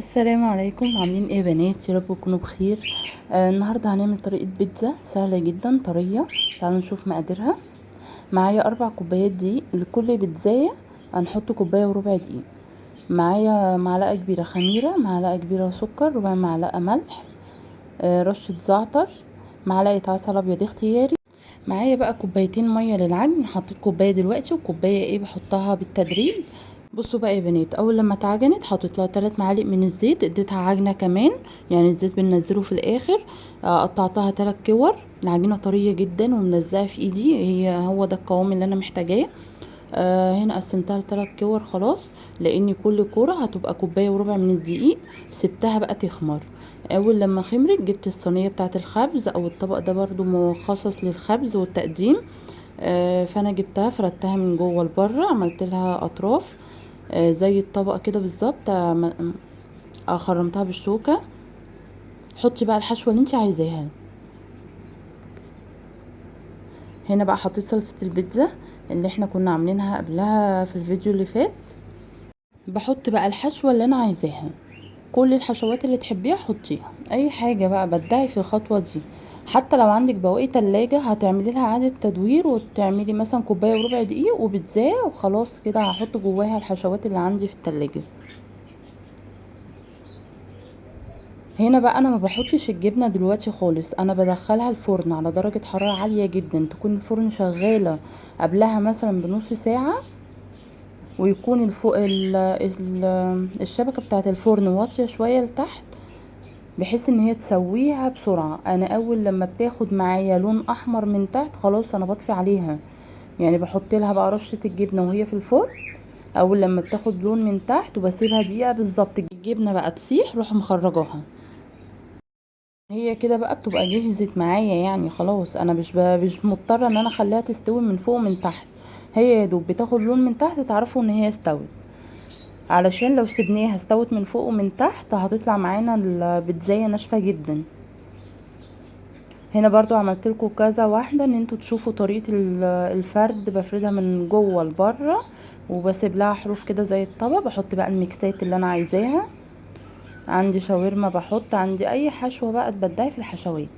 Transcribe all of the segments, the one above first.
السلام عليكم، عاملين ايه يا بنات؟ يا رب تكونوا بخير. النهارده هنعمل طريقه بيتزا سهله جدا طريه. تعالوا نشوف مقاديرها. معايا 4 كوبايات دقيق، لكل بيتزايه هنحط كوبايه وربع دقيق. معايا معلقه كبيره خميره، معلقه كبيره سكر، ربع معلقه ملح، رشه زعتر، معلقه عسل ابيض اختياري. معايا بقى كوبايتين ميه للعجن، حطيت كوبايه دلوقتي وكوبايه بحطها بالتدريج. بصوا بقى يا بنات، اول لما اتعجنت حطيت لها 3 معالق من الزيت، اديتها عجنه كمان، يعني الزيت بننزله في الاخر. قطعتها 3 كور. العجينه طريه جدا وملزقه في ايدي، هو ده القوام اللي انا محتاجاه. هنا قسمتها ل3 كور خلاص، لان كل كوره هتبقى كوبايه وربع من الدقيق. سبتها بقى تخمر. اول لما خمرت جبت الصينيه بتاعه الخبز، او الطبق ده برضو مخصص للخبز والتقديم. فانا جبتها فردتها من جوه لبره، عملت لها اطراف زي الطبق كده بالظبط. خرمتها بالشوكه. حطي بقى الحشوه اللي انت عايزاها. هنا بقى حطيت صلصه البيتزا اللي احنا كنا عاملينها قبلها في الفيديو اللي فات. بحط بقى الحشوه اللي انا عايزاها. كل الحشوات اللي تحبيها حطيها، اي حاجه بقى بدعي في الخطوه دي. حتى لو عندك بواقي تلاجة هتعملي لها اعاده تدوير، وتعملي مثلا كوبايه وربع دقيق وبتزاي وخلاص كده. هحط جواها الحشوات اللي عندي في التلاجة. هنا بقى انا ما بحطش الجبنه دلوقتي خالص، انا بدخلها الفرن على درجه حراره عاليه جدا، تكون الفرن شغاله قبلها مثلا بنص ساعه، ويكون الشبكه بتاعه الفرن واطيه شويه لتحت، بحيث ان هي تسويها بسرعه. انا اول لما بتاخد معايا لون احمر من تحت خلاص انا بطفي عليها، يعني بحط لها بقى رشه الجبنه وهي في الفرن. اول لما بتاخد لون من تحت وبسيبها دقيقه بالظبط، الجبنه بقى تسيح، روح مخرجاها. هي كده بقى بتبقى جهزت معايا، يعني خلاص انا مش مضطره ان انا اخليها تستوي من فوق ومن تحت. هي يا دوب بتاخد لون من تحت تعرفوا ان هي استوت. علشان لو سيبناها استوت من فوق ومن تحت هتطلع معانا البيتزايه ناشفه جدا. هنا برضو عملت لكم كذا واحده ان انتوا تشوفوا طريقه الفرد. بفردها من جوه لبره، وبسيب لها حروف كده زي الطبق. بحط بقى الميكسات اللي انا عايزاها. عندي شاورما بحط، عندي اي حشوه بقى تبدعي في الحشوات.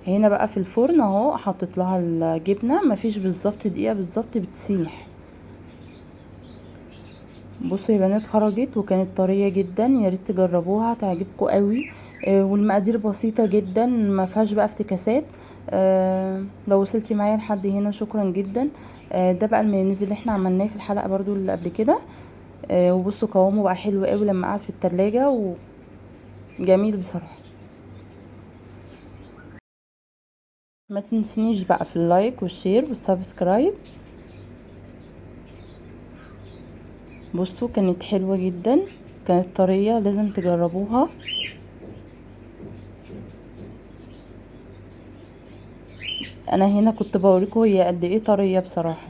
هنا بقى في الفرن اهو حطيت لها الجبنه، مفيش بالظبط دقيقه بالظبط بتسيح. بصوا يا بنات، خرجت وكانت طريه جدا، يا ريت تجربوها تعجبكم قوي. والمقادير بسيطه جدا، ما فيهاش بقى افتكاسات. لو وصلتي معايا لحد هنا شكرا جدا. ده بقى المايونيز اللي احنا عملناه في الحلقه برضو اللي قبل كده. وبصوا قوامه بقى حلو قوي لما قعد في التلاجة، وجميل بصراحه. ما تنسينيش بقى في اللايك والشير والسبسكرايب. بصوا كانت حلوة جدا، كانت طرية، لازم تجربوها. انا هنا كنت بوريكم هي قد ايه طرية بصراحة.